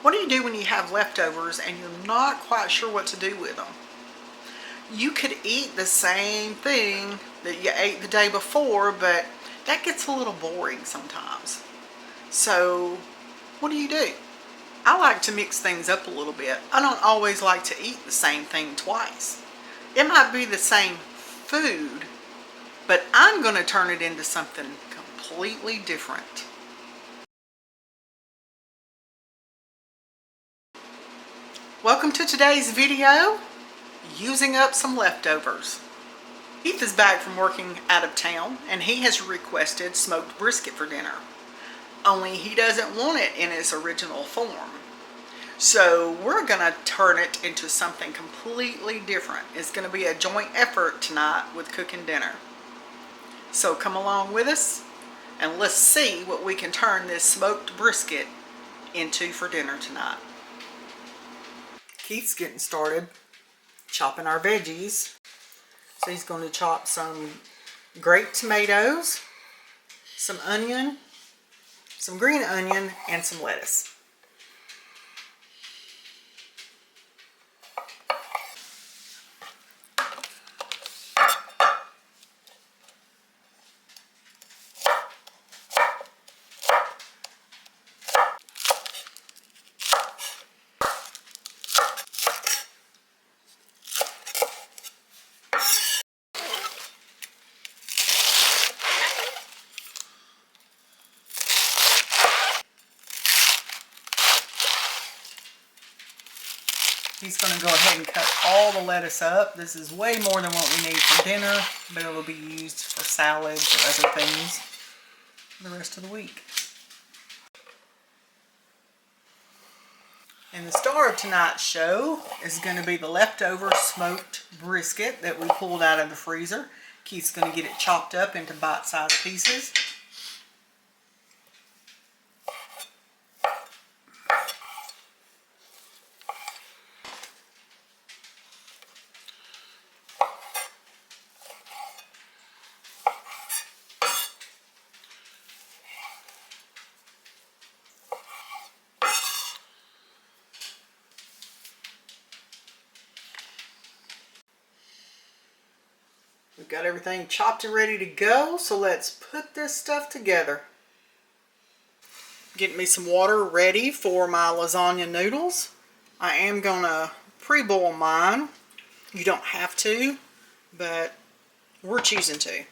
What do you do when you have leftovers and you're not quite sure what to do with them? You could eat the same thing that you ate the day before, but that gets a little boring sometimes. So what do? I like to mix things up a little bit. I don't always like to eat the same thing twice. It might be the same food, but I'm going to turn it into something completely different. Welcome to today's video, using up some leftovers. Keith is back from working out of town and he has requested smoked brisket for dinner. Only he doesn't want it in its original form. So we're going to turn it into something completely different. It's going to be a joint effort tonight with cooking dinner. So come along with us and let's see what we can turn this smoked brisket into for dinner tonight. Keith's getting started chopping our veggies. So he's going to chop some grape tomatoes, some onion, some green onion, and some lettuce. He's going to go ahead and cut all the lettuce up. This is way more than what we need for dinner, but it will be used for salads or other things for the rest of the week. And the star of tonight's show is going to be the leftover smoked brisket that we pulled out of the freezer. Keith's going to get it chopped up into bite-sized pieces. We've got everything chopped and ready to go, so let's put this stuff together. Getting me some water ready for my lasagna noodles. I am going to pre-boil mine. You don't have to, but we're choosing to.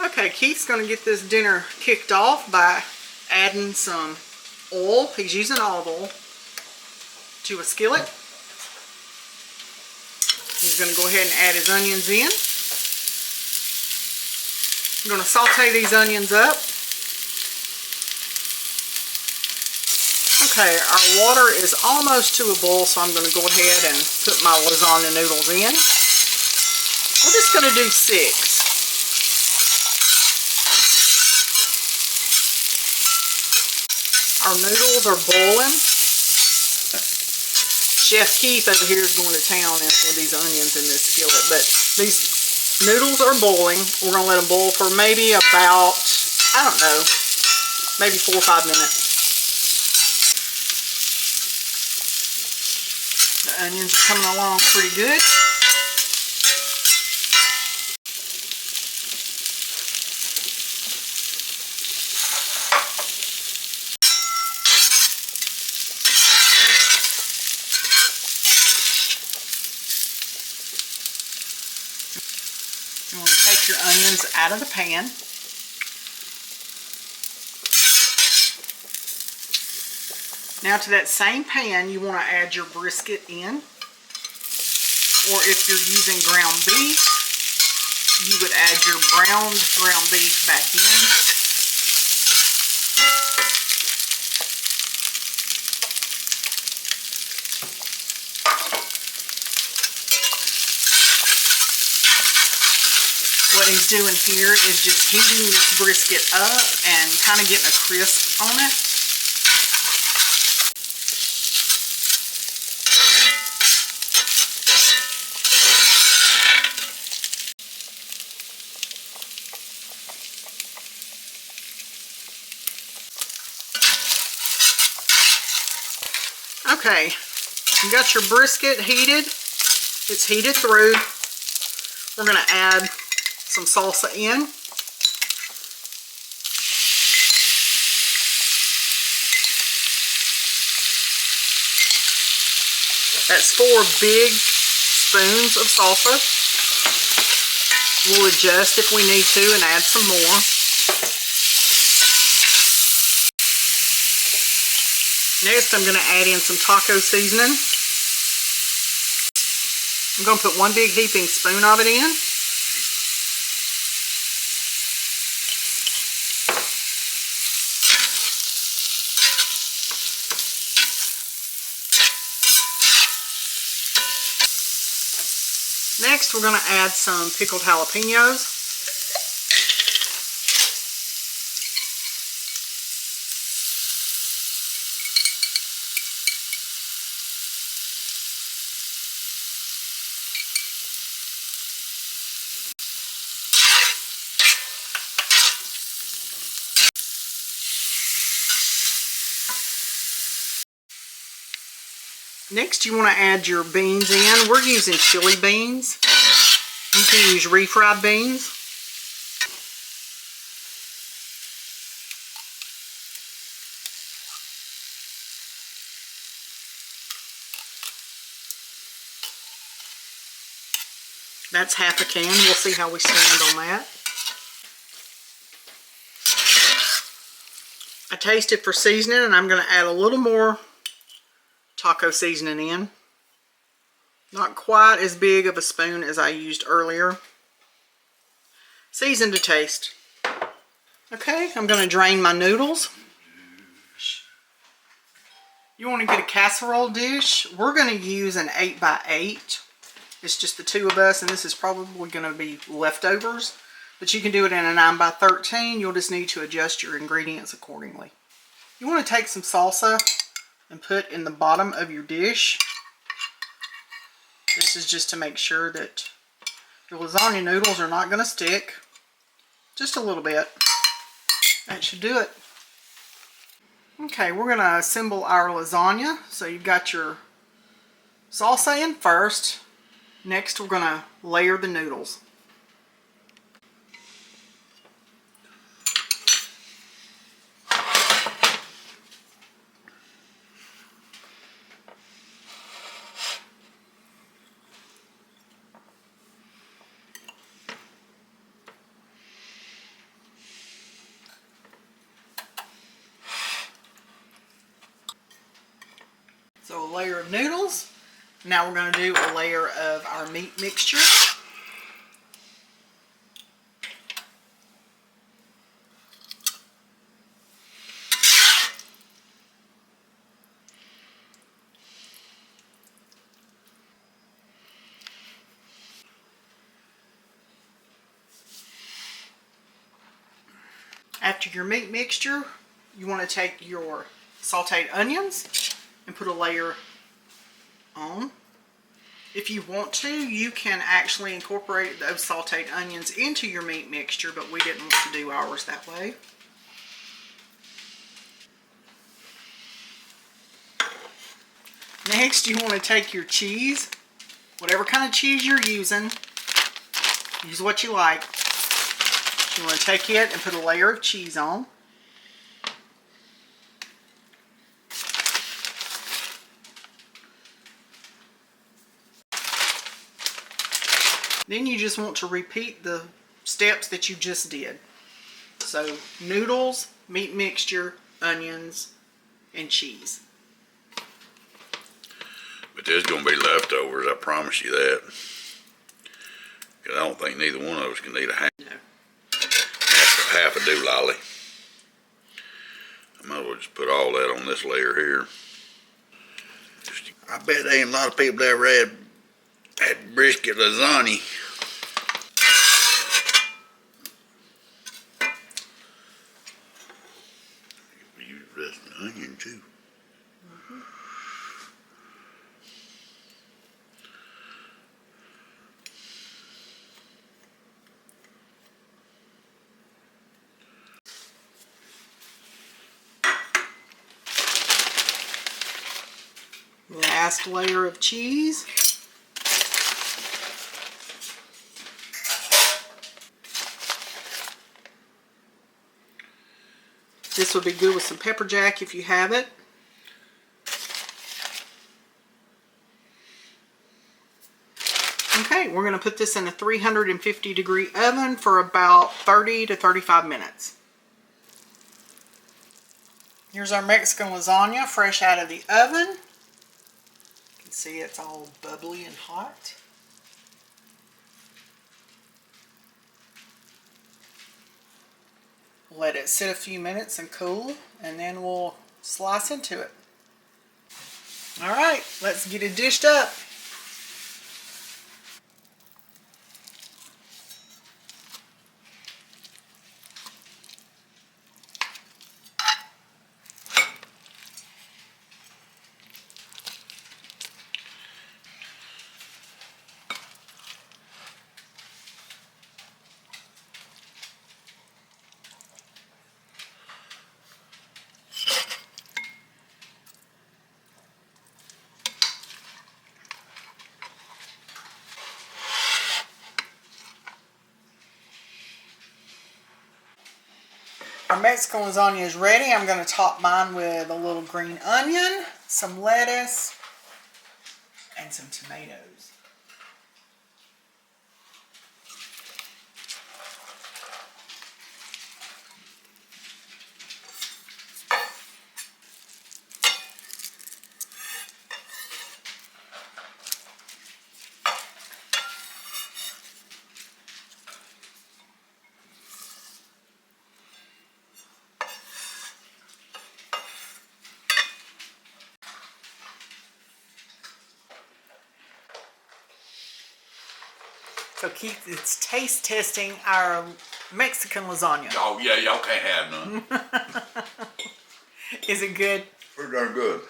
Okay, Keith's going to get this dinner kicked off by adding some oil. He's using olive oil to a skillet. He's going to go ahead and add his onions in. I'm going to saute these onions up. Okay, our water is almost to a boil, so I'm going to go ahead and put my lasagna noodles in. We're just going to do 6. Our noodles are boiling. Chef Keith over here is going to town with these onions in this skillet, but these noodles are boiling. We're going to let them boil for maybe about, I don't know, maybe 4 or 5 minutes. The onions are coming along pretty good. You want to take your onions out of the pan. Now to that same pan, you want to add your brisket in. Or if you're using ground beef, you would add your browned ground beef back in. What he's doing here is just heating this brisket up and kind of getting a crisp on it. Okay, you got your brisket heated. It's heated through. We're going to add some salsa in. That's 4 big spoons of salsa. We'll adjust if we need to and add some more. Next, I'm going to add in some taco seasoning. I'm going to put 1 big heaping spoon of it in. Next, we're going to add some pickled jalapenos. Next, you want to add your beans in. We're using chili beans. You can use refried beans. That's half a can. We'll see how we stand on that. I tasted for seasoning, and I'm going to add a little more taco seasoning in. Not quite as big of a spoon as I used earlier. Season to taste. Okay, I'm going to drain my noodles. You want to get a casserole dish. We're going to use an 8x8. It's just the 2 of us, and this is probably going to be leftovers. But you can do it in a 9x13. You'll just need to adjust your ingredients accordingly. You want to take some salsa and put in the bottom of your dish. This is just to make sure that your lasagna noodles are not going to stick. Just a little bit. That should do it. Okay, we're going to assemble our lasagna. So you've got your salsa in first. Next, we're going to layer the noodles. So a layer of noodles. Now we're going to do a layer of our meat mixture. After your meat mixture, you want to take your sauteed onions and put a layer on. If you want to, you can actually incorporate those sauteed onions into your meat mixture, but we didn't want to do ours that way. Next, you want to take your cheese, whatever kind of cheese you're using, use what you like. You want to take it and put a layer of cheese on. Then you just want to repeat the steps that you just did. So noodles, meat mixture, onions, and cheese. But there's going to be leftovers, I promise you that. Because I don't think neither one of us can eat a half a doolally. I might as well just put all that on this layer here. I bet there ain't a lot of people that ever had brisket lasagna. You dress an onion too. Last layer of cheese. This would be good with some pepper jack if you have it. Okay, we're going to put this in a 350-degree oven for about 30 to 35 minutes. Here's our Mexican lasagna fresh out of the oven. You can see it's all bubbly and hot. Let it sit a few minutes and cool, and then we'll slice into it. All right, let's get it dished up. Our Mexican lasagna is ready. I'm going to top mine with a little green onion, some lettuce, and some tomatoes. So Keith is taste testing our Mexican lasagna. Oh yeah, y'all can't have none. Is it good? Pretty darn good.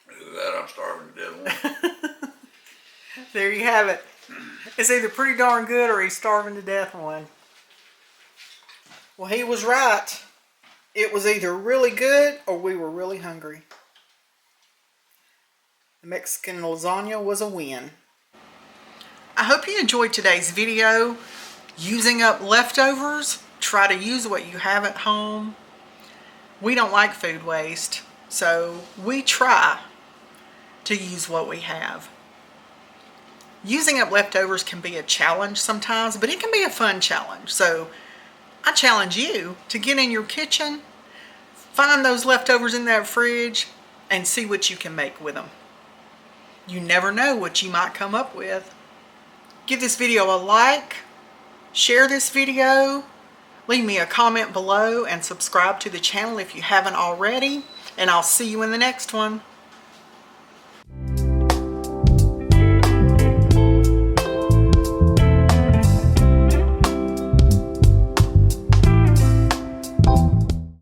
Look at that, I'm starving to death. There you have it. It's either pretty darn good or he's starving to death one. Well, he was right. It was either really good or we were really hungry. The Mexican lasagna was a win. I hope you enjoyed today's video. Using up leftovers, try to use what you have at home. We don't like food waste, so we try to use what we have. Using up leftovers can be a challenge sometimes, but it can be a fun challenge. So I challenge you to get in your kitchen, find those leftovers in that fridge, and see what you can make with them. You never know what you might come up with. Give this video a like, share this video, leave me a comment below, and subscribe to the channel if you haven't already. And I'll see you in the next one.